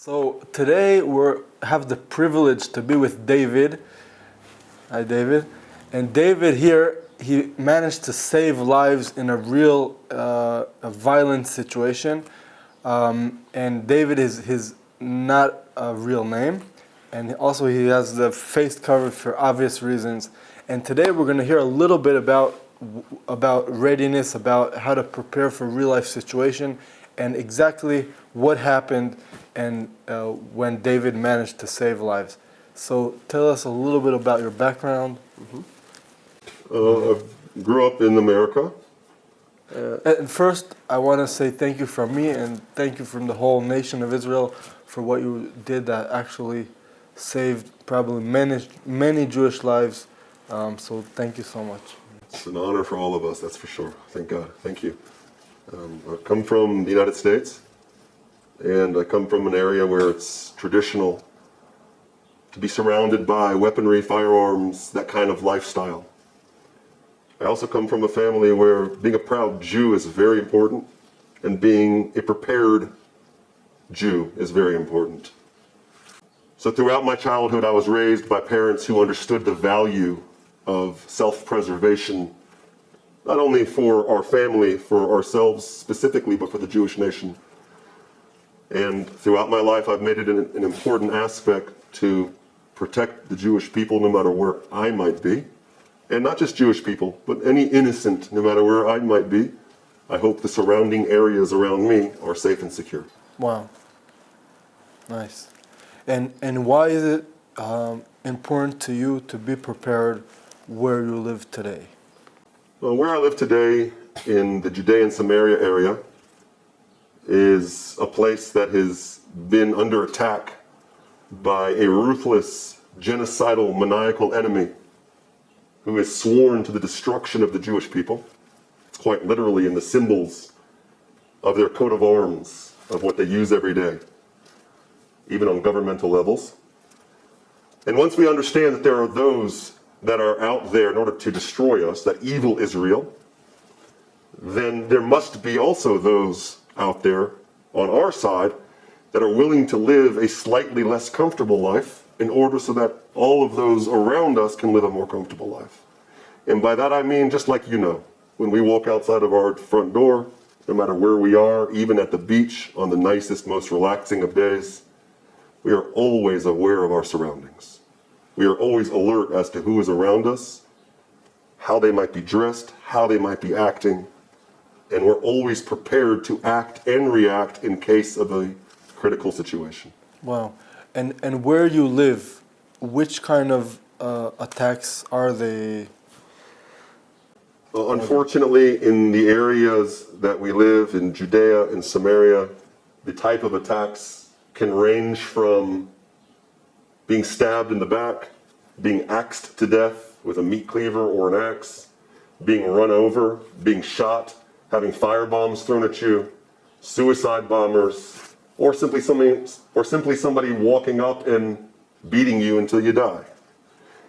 So today we have the privilege to be with David. Hi, David. And David here, he managed to save lives in a real a violent situation. And David is his not a real name. And also he has the face covered for obvious reasons. And today we're going to hear a little bit about readiness, about how to prepare for real life situation, and exactly what happened and when David managed to save lives. So tell us a little bit about your background. I grew up in America. And first, I want to say thank you from me and thank you from the whole nation of Israel for what you did that actually saved probably many Jewish lives. So thank you so much. It's an honor for all of us, that's for sure. Thank God. Thank you. I come from the United States, and I come from an area where it's traditional to be surrounded by weaponry, firearms, that kind of lifestyle. I also come from a family where being a proud Jew is very important, and being a prepared Jew is very important. So throughout my childhood, I was raised by parents who understood the value of self-preservation, not only for our family, for ourselves specifically, but for the Jewish nation. And throughout my life, I've made it an important aspect to protect the Jewish people no matter where I might be. And not just Jewish people, but any innocent, no matter where I might be. I hope the surrounding areas around me are safe and secure. Wow. Nice. And why is it important to you to be prepared where you live today? Well, where I live today in the Judea and Samaria area is a place that has been under attack by a ruthless, genocidal, maniacal enemy who has sworn to the destruction of the Jewish people. It's quite literally in the symbols of their coat of arms, of what they use every day, even on governmental levels. And once we understand that there are those that are out there in order to destroy us, that evil is real, then there must be also those out there on our side that are willing to live a slightly less comfortable life in order so that all of those around us can live a more comfortable life. And by that I mean, just like you know, when we walk outside of our front door, no matter where we are, even at the beach on the nicest, most relaxing of days, we are always aware of our surroundings. We are always alert as to who is around us, how they might be dressed, how they might be acting, and we're always prepared to act and react in case of a critical situation. Wow. And where you live, which kind of attacks are they? Unfortunately, in the areas that we live, in Judea and Samaria, the type of attacks can range from being stabbed in the back, being axed to death with a meat cleaver or an axe, being run over, being shot, having firebombs thrown at you, suicide bombers, or simply somebody walking up and beating you until you die.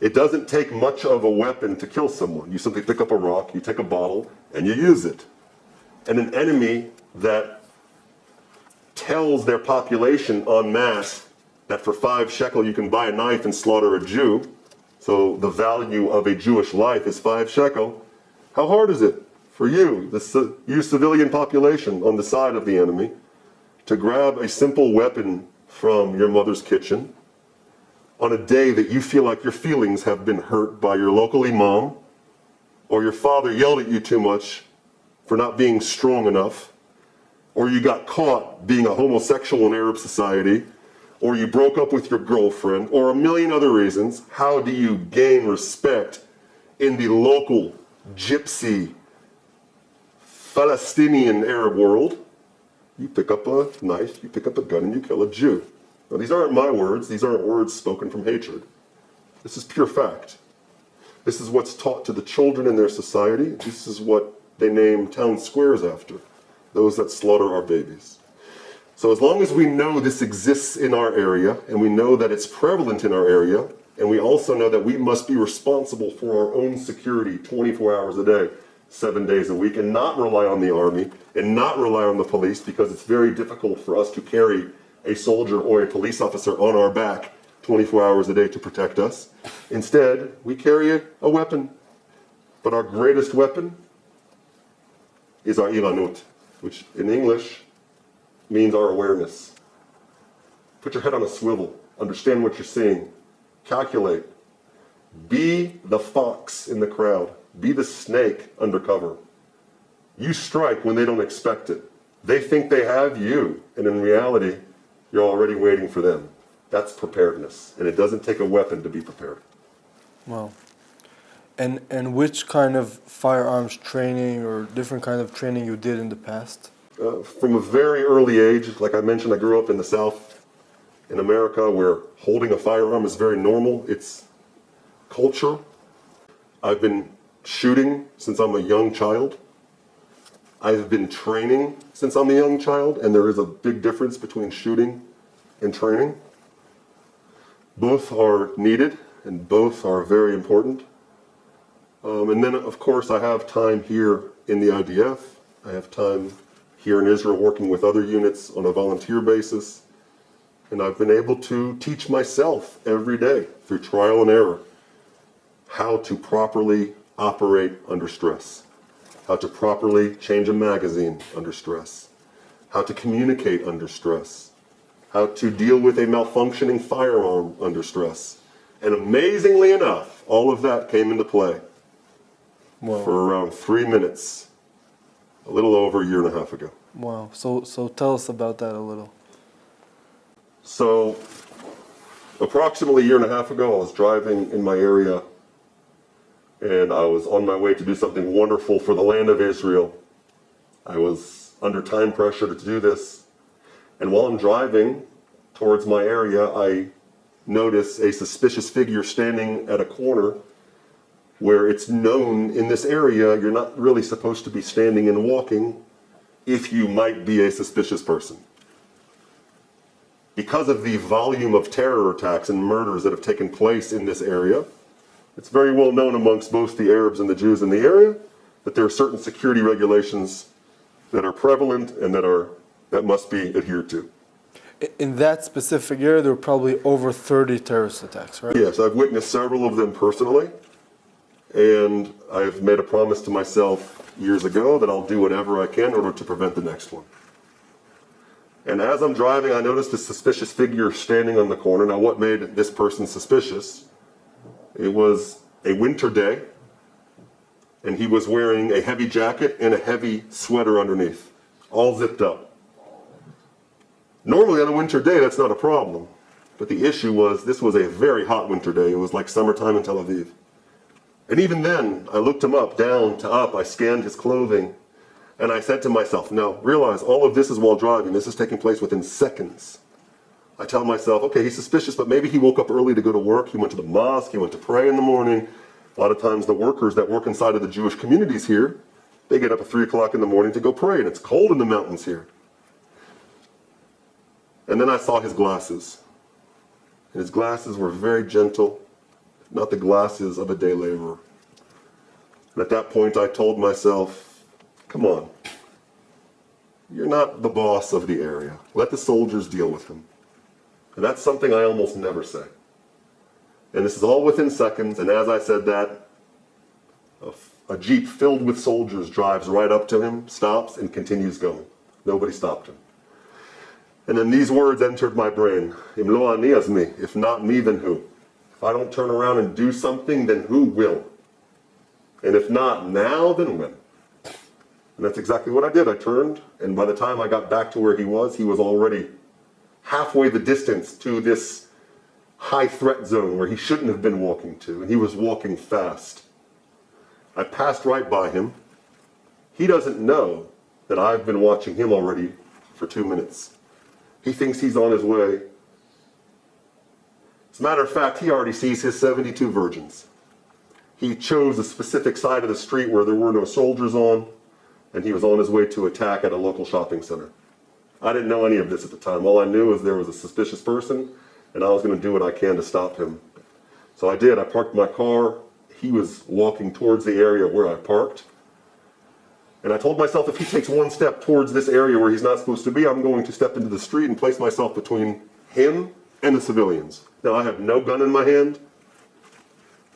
It doesn't take much of a weapon to kill someone. You simply pick up a rock, you take a bottle, and you use it. And an enemy that tells their population en masse that for 5 shekel you can buy a knife and slaughter a Jew, so the value of a Jewish life is 5 shekel, how hard is it for you, you civilian population on the side of the enemy, to grab a simple weapon from your mother's kitchen on a day that you feel like your feelings have been hurt by your local imam, or your father yelled at you too much for not being strong enough, or you got caught being a homosexual in Arab society, or you broke up with your girlfriend, or a million other reasons? How do you gain respect in the local gypsy Palestinian Arab world? You pick up a knife, you pick up a gun, and you kill a Jew. Now, these aren't my words. These aren't words spoken from hatred. This is pure fact. This is what's taught to the children in their society. This is what they name town squares after, those that slaughter our babies. So as long as we know this exists in our area, and we know that it's prevalent in our area, and we also know that we must be responsible for our own security 24 hours a day, 7 days a week, and not rely on the army, and not rely on the police, because it's very difficult for us to carry a soldier or a police officer on our back 24 hours a day to protect us. Instead, we carry a weapon. But our greatest weapon is our ilanut, which in English means our awareness. Put your head on a swivel. Understand what you're seeing. Calculate. Be the fox in the crowd. Be the snake undercover. You strike when they don't expect it. They think they have you, and in reality, you're already waiting for them. That's preparedness, and it doesn't take a weapon to be prepared. Wow. And which kind of firearms training or different kind of training you did in the past? From a very early age, like I mentioned, I grew up in the South in America where holding a firearm is very normal. It's culture. I've been shooting since I'm a young child. I've been training since I'm a young child, and there is a big difference between shooting and training. Both are needed, and both are very important. And then, of course, I have time here in the IDF. I have time here in Israel working with other units on a volunteer basis. And I've been able to teach myself every day through trial and error how to properly operate under stress, how to properly change a magazine under stress, how to communicate under stress, how to deal with a malfunctioning firearm under stress. And amazingly enough, all of that came into play for around 3 minutes, a little over a year and a half ago. Wow. So tell us about that a little. So, approximately a year and a half ago, I was driving in my area, and I was on my way to do something wonderful for the land of Israel. I was under time pressure to do this, and while I'm driving towards my area, I notice a suspicious figure standing at a corner where it's known in this area you're not really supposed to be standing and walking if you might be a suspicious person. Because of the volume of terror attacks and murders that have taken place in this area, it's very well known amongst both the Arabs and the Jews in the area that there are certain security regulations that are prevalent and that must be adhered to. In that specific area, there were probably over 30 terrorist attacks, right? Yes, I've witnessed several of them personally, and I've made a promise to myself years ago that I'll do whatever I can in order to prevent the next one. And as I'm driving, I noticed a suspicious figure standing on the corner. Now, what made this person suspicious? It was a winter day, and he was wearing a heavy jacket and a heavy sweater underneath, all zipped up. Normally on a winter day, that's not a problem. But the issue was, this was a very hot winter day. It was like summertime in Tel Aviv. And even then, I looked him up, down to up. I scanned his clothing. And I said to myself, no, realize all of this is while driving. This is taking place within seconds. I tell myself, okay, he's suspicious, but maybe he woke up early to go to work. He went to the mosque. He went to pray in the morning. A lot of times the workers that work inside of the Jewish communities here, they get up at 3 o'clock in the morning to go pray. And it's cold in the mountains here. And then I saw his glasses. And his glasses were very gentle, not the glasses of a day laborer. And at that point I told myself, come on, you're not the boss of the area. Let the soldiers deal with him. And that's something I almost never say. And this is all within seconds, and as I said that, a Jeep filled with soldiers drives right up to him, stops, and continues going. Nobody stopped him. And then these words entered my brain. Im lo ani az mi. If not me, then who? If I don't turn around and do something, then who will? And if not now, then when? And that's exactly what I did. I turned, and by the time I got back to where he was already halfway the distance to this high threat zone where he shouldn't have been walking to, and he was walking fast. I passed right by him. He doesn't know that I've been watching him already for 2 minutes. He thinks he's on his way. As a matter of fact, he already sees his 72 virgins. He chose a specific side of the street where there were no soldiers on, and he was on his way to attack at a local shopping center. I didn't know any of this at the time. All I knew was there was a suspicious person, and I was going to do what I can to stop him. So I did. I parked my car. He was walking towards the area where I parked. And I told myself if he takes one step towards this area where he's not supposed to be, I'm going to step into the street and place myself between him and the civilians. Now, I have no gun in my hand,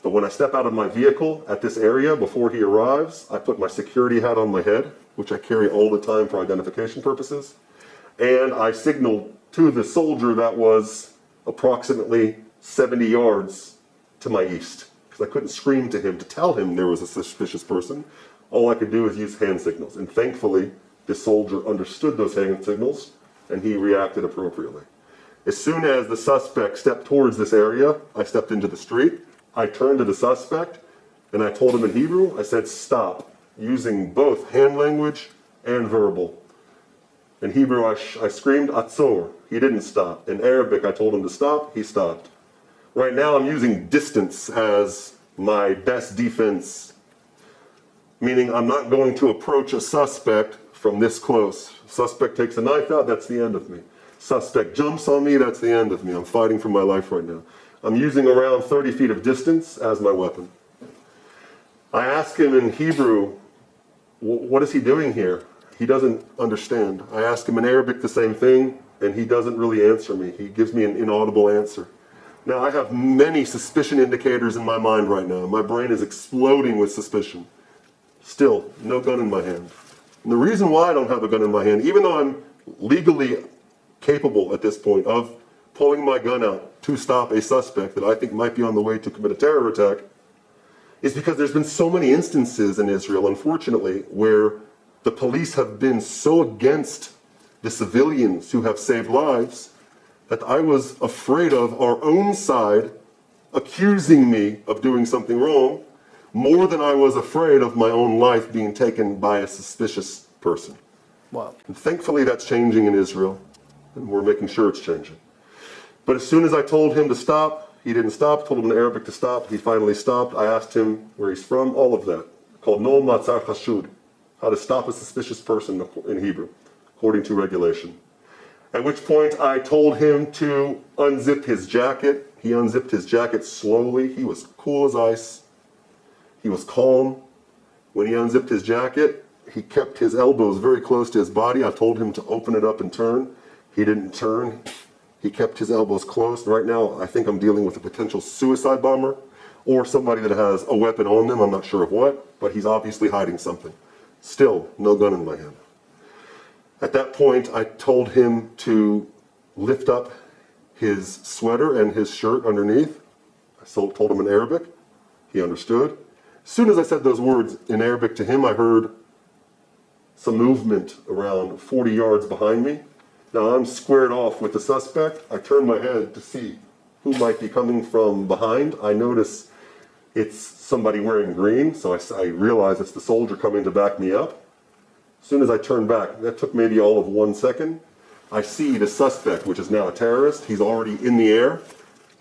but when I step out of my vehicle at this area before he arrives, I put my security hat on my head, which I carry all the time for identification purposes, and I signaled to the soldier that was approximately 70 yards to my east, because I couldn't scream to him to tell him there was a suspicious person. All I could do is use hand signals, and thankfully, this soldier understood those hand signals, and he reacted appropriately. As soon as the suspect stepped towards this area, I stepped into the street. I turned to the suspect, and I told him in Hebrew, I said, stop, using both hand language and verbal. In Hebrew, I screamed, Atzor. He didn't stop. In Arabic, I told him to stop. He stopped. Right now, I'm using distance as my best defense, meaning I'm not going to approach a suspect from this close. Suspect takes a knife out, that's the end of me. Suspect jumps on me, that's the end of me. I'm fighting for my life right now. I'm using around 30 feet of distance as my weapon. I ask him in Hebrew, what is he doing here? He doesn't understand. I ask him in Arabic the same thing, and he doesn't really answer me. He gives me an inaudible answer. Now, I have many suspicion indicators in my mind right now. My brain is exploding with suspicion. Still, no gun in my hand. And the reason why I don't have a gun in my hand, even though I'm legally capable at this point of pulling my gun out to stop a suspect that I think might be on the way to commit a terror attack, is because there's been so many instances in Israel, unfortunately, where the police have been so against the civilians who have saved lives that I was afraid of our own side accusing me of doing something wrong more than I was afraid of my own life being taken by a suspicious person. Wow. And thankfully that's changing in Israel, and we're making sure it's changing. But as soon as I told him to stop, he didn't stop. Told him in Arabic to stop, he finally stopped. I asked him where he's from, all of that. Called No Matzar Chashud, how to stop a suspicious person in Hebrew, according to regulation. At which point I told him to unzip his jacket. He unzipped his jacket slowly. He was cool as ice. He was calm. When he unzipped his jacket, he kept his elbows very close to his body. I told him to open it up and turn. He didn't turn. He kept his elbows closed. Right now, I think I'm dealing with a potential suicide bomber or somebody that has a weapon on them. I'm not sure of what, but he's obviously hiding something. Still, no gun in my hand. At that point, I told him to lift up his sweater and his shirt underneath. I told him in Arabic. He understood. As soon as I said those words in Arabic to him, I heard some movement around 40 yards behind me. Now I'm squared off with the suspect. I turn my head to see who might be coming from behind. I notice it's somebody wearing green, so I realize it's the soldier coming to back me up. As soon as I turn back, that took maybe all of 1 second, I see the suspect, which is now a terrorist. He's already in the air.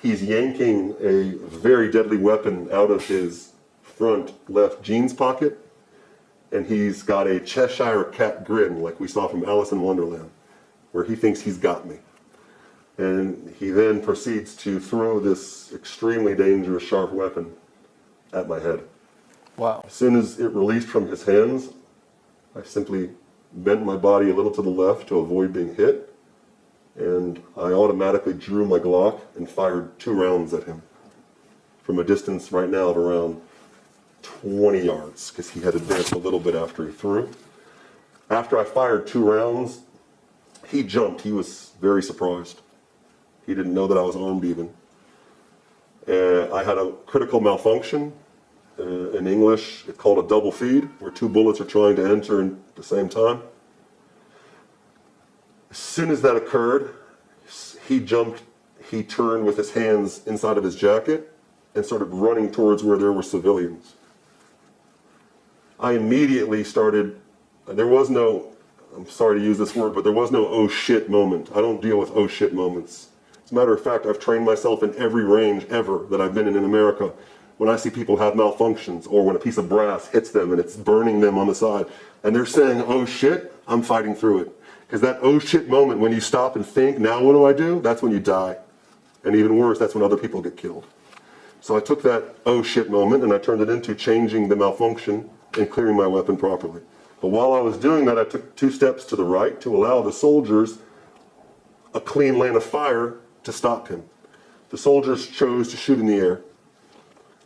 He's yanking a very deadly weapon out of his front left jeans pocket, and he's got a Cheshire cat grin like we saw from Alice in Wonderland, where he thinks he's got me. And he then proceeds to throw this extremely dangerous sharp weapon at my head. Wow. As soon as it released from his hands, I simply bent my body a little to the left to avoid being hit, and I automatically drew my Glock and fired 2 rounds at him from a distance right now of around 20 yards, because he had advanced a little bit after he threw. After I fired 2 rounds, he jumped. He was very surprised. He didn't know that I was armed even. I had a critical malfunction. In English, it's called a double feed, where 2 bullets are trying to enter at the same time. As soon as that occurred, he jumped, he turned with his hands inside of his jacket and started running towards where there were civilians. I immediately started, there was no, I'm sorry to use this word, but there was no oh shit moment. I don't deal with oh shit moments. As a matter of fact, I've trained myself in every range ever that I've been in America. When I see people have malfunctions, or when a piece of brass hits them and it's burning them on the side, and they're saying, oh shit, I'm fighting through it. Because that oh shit moment, when you stop and think, now what do? That's when you die. And even worse, that's when other people get killed. So I took that oh shit moment and I turned it into changing the malfunction and clearing my weapon properly. But while I was doing that, I took 2 steps to the right to allow the soldiers a clean lane of fire to stop him. The soldiers chose to shoot in the air,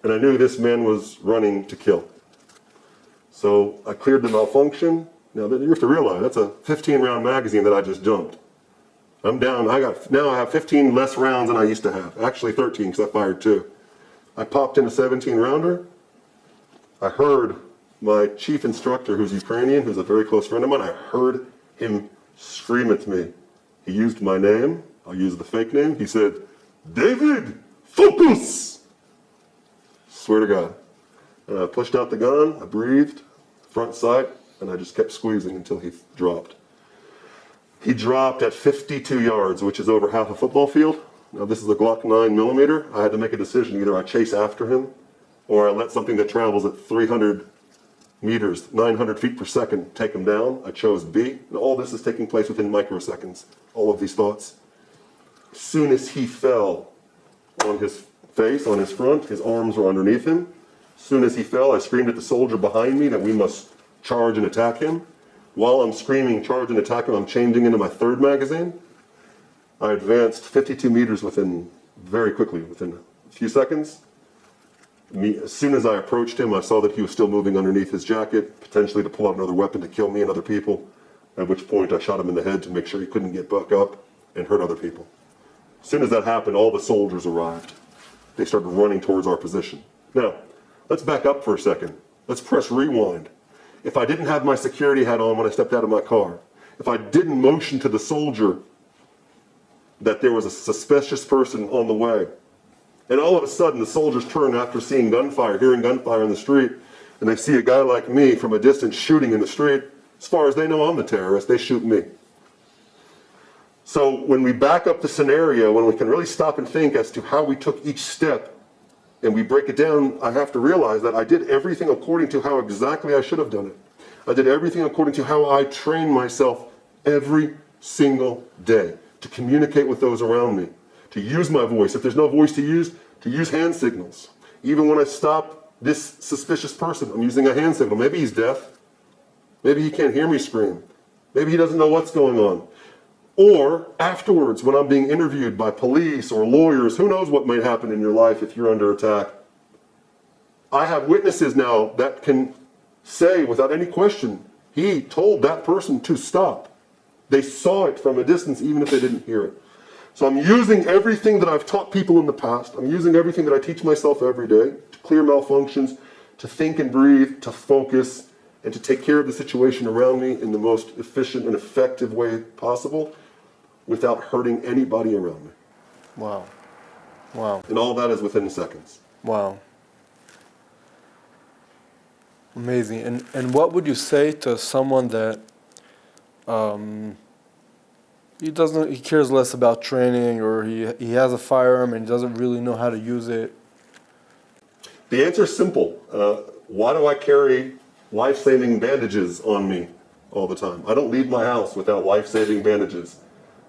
and I knew this man was running to kill. So I cleared the malfunction. Now you have to realize that's a 15-round magazine that I just dumped. I'm down. Now I have 15 less rounds than I used to have. Actually 13 because I fired 2. I popped in a 17-rounder. I heard my chief instructor, who's Ukrainian, who's a very close friend of mine, I heard him scream at me. He used my name. I'll use the fake name. He said, "David, focus!" Swear to God. And I pushed out the gun, I breathed, front sight, and I just kept squeezing until he dropped. He dropped at 52 yards, which is over half a football field. Now this is a Glock 9mm. I had to make a decision. Either I chase after him, or I let something that travels at 300 meters, 900 feet per second, take him down. I chose B. And all this is taking place within microseconds, all of these thoughts. As soon as he fell on his face, on his front, his arms were underneath him. As soon as he fell, I screamed at the soldier behind me that we must charge and attack him. While I'm screaming, charge and attack him, I'm changing into my 3rd magazine. I advanced 52 meters very quickly, within a few seconds. As soon as I approached him, I saw that he was still moving underneath his jacket, potentially to pull out another weapon to kill me and other people, at which point I shot him in the head to make sure he couldn't get back up and hurt other people. As soon as that happened, all the soldiers arrived. They started running towards our position. Now, let's back up for a second. Let's press rewind. If I didn't have my security hat on when I stepped out of my car, if I didn't motion to the soldier that there was a suspicious person on the way, and all of a sudden the soldiers turn after seeing gunfire, hearing gunfire in the street, and they see a guy like me from a distance shooting in the street, as far as they know I'm the terrorist, they shoot me. So when we back up the scenario, when we can really stop and think as to how we took each step, and we break it down, I have to realize that I did everything according to how exactly I should have done it. I did everything according to how I trained myself every single day to communicate with those around me, to use my voice. If there's no voice to use hand signals. Even when I stop this suspicious person, I'm using a hand signal. Maybe he's deaf. Maybe he can't hear me scream. Maybe he doesn't know what's going on. Or afterwards, when I'm being interviewed by police or lawyers, who knows what might happen in your life if you're under attack. I have witnesses now that can say without any question, he told that person to stop. They saw it from a distance even if they didn't hear it. So I'm using everything that I've taught people in the past. I'm using everything that I teach myself every day to clear malfunctions, to think and breathe, to focus, and to take care of the situation around me in the most efficient and effective way possible without hurting anybody around me. Wow. Wow. And all that is within seconds. Wow. Amazing. And what would you say to someone that he cares less about training, or he has a firearm and doesn't really know how to use it? The answer is simple. Why do I carry life-saving bandages on me all the time? I don't leave my house without life-saving bandages.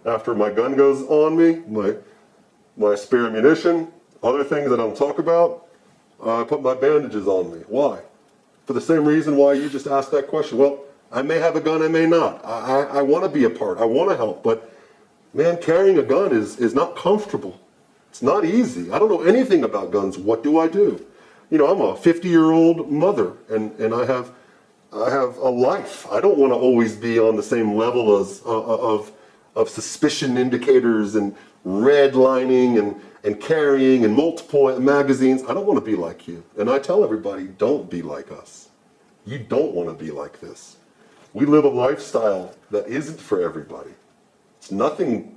After my gun goes on me, my spare ammunition, other things that I don't talk about, I put my bandages on me. Why? For the same reason why you just asked that question. Well, I may have a gun, I may not. I want to be a part, I want to help, but man, carrying a gun is not comfortable. It's not easy. I don't know anything about guns. What do I do? You know, I'm a 50-year-old mother, and I have a life. I don't want to always be on the same level as of suspicion indicators and redlining and carrying and multiple magazines. I don't want to be like you. And I tell everybody, don't be like us. You don't want to be like this. We live a lifestyle that isn't for everybody. It's nothing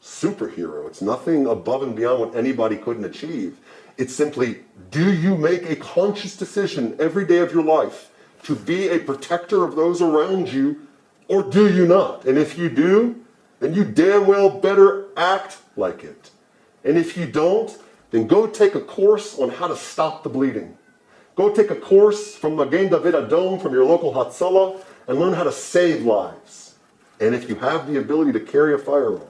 superhero. It's nothing above and beyond what anybody couldn't achieve. It's simply, do you make a conscious decision every day of your life to be a protector of those around you, or do you not? And if you do, then you damn well better act like it. And if you don't, then go take a course on how to stop the bleeding. Go take a course from Magen David Adom, from your local Hatzalah, and learn how to save lives. And if you have the ability to carry a firearm,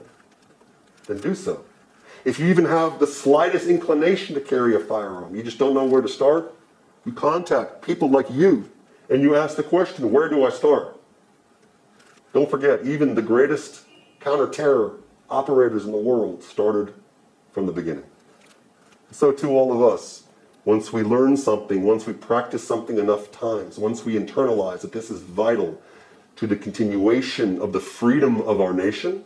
then do so. If you even have the slightest inclination to carry a firearm, you just don't know where to start, you contact people like you and you ask the question, where do I start? Don't forget, even the greatest counter-terror operators in the world started from the beginning. So too all of us. Once we learn something, once we practice something enough times, once we internalize that this is vital to the continuation of the freedom of our nation,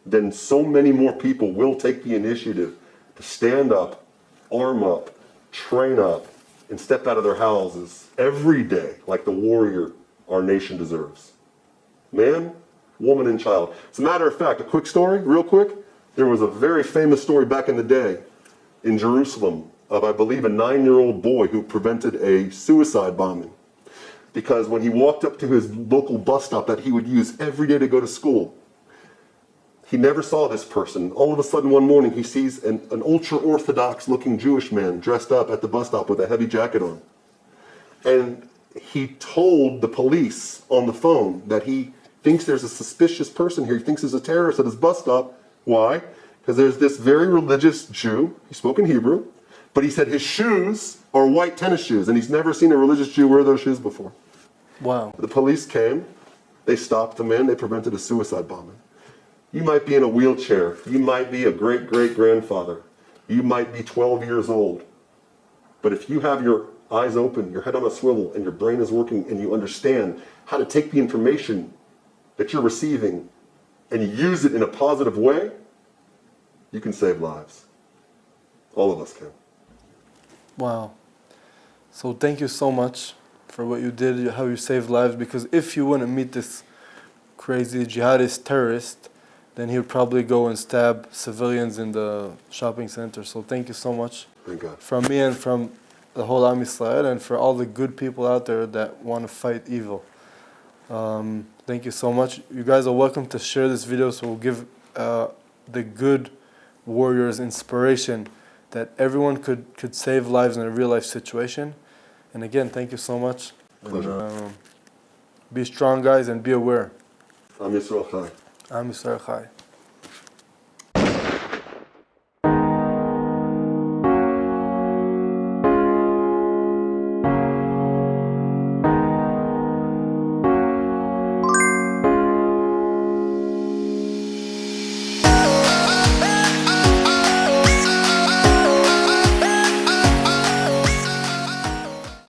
then so many more people will take the initiative to stand up, arm up, train up, and step out of their houses every day like the warrior our nation deserves. Man, woman, and child. As a matter of fact, a quick story, real quick. There was a very famous story back in the day in Jerusalem of, I believe, a 9-year-old boy who prevented a suicide bombing. Because when he walked up to his local bus stop that he would use every day to go to school, he never saw this person. All of a sudden one morning he sees an ultra-Orthodox looking Jewish man dressed up at the bus stop with a heavy jacket on. And he told the police on the phone that he thinks there's a suspicious person here. He thinks there's a terrorist at his bus stop. Why? Because there's this very religious Jew. He spoke in Hebrew. But he said his shoes are white tennis shoes, and he's never seen a religious Jew wear those shoes before. Wow. The police came, they stopped the man, they prevented a suicide bombing. You might be in a wheelchair, you might be a great-great-grandfather, you might be 12 years old, but if you have your eyes open, your head on a swivel, and your brain is working, and you understand how to take the information that you're receiving and use it in a positive way, you can save lives. All of us can. Wow. So thank you so much for what you did, how you saved lives, because if you wouldn't meet this crazy jihadist terrorist, then he would probably go and stab civilians in the shopping center. So thank you so much. Thank God. From me and from the whole Am Yisrael, and for all the good people out there that want to fight evil. Thank you so much. You guys are welcome to share this video, so we'll give the good warriors inspiration that everyone could save lives in a real life situation. And again, thank you so much. Pleasure. And, be strong, guys, and be aware. Am Yisrael Chai. Am Yisrael Chai.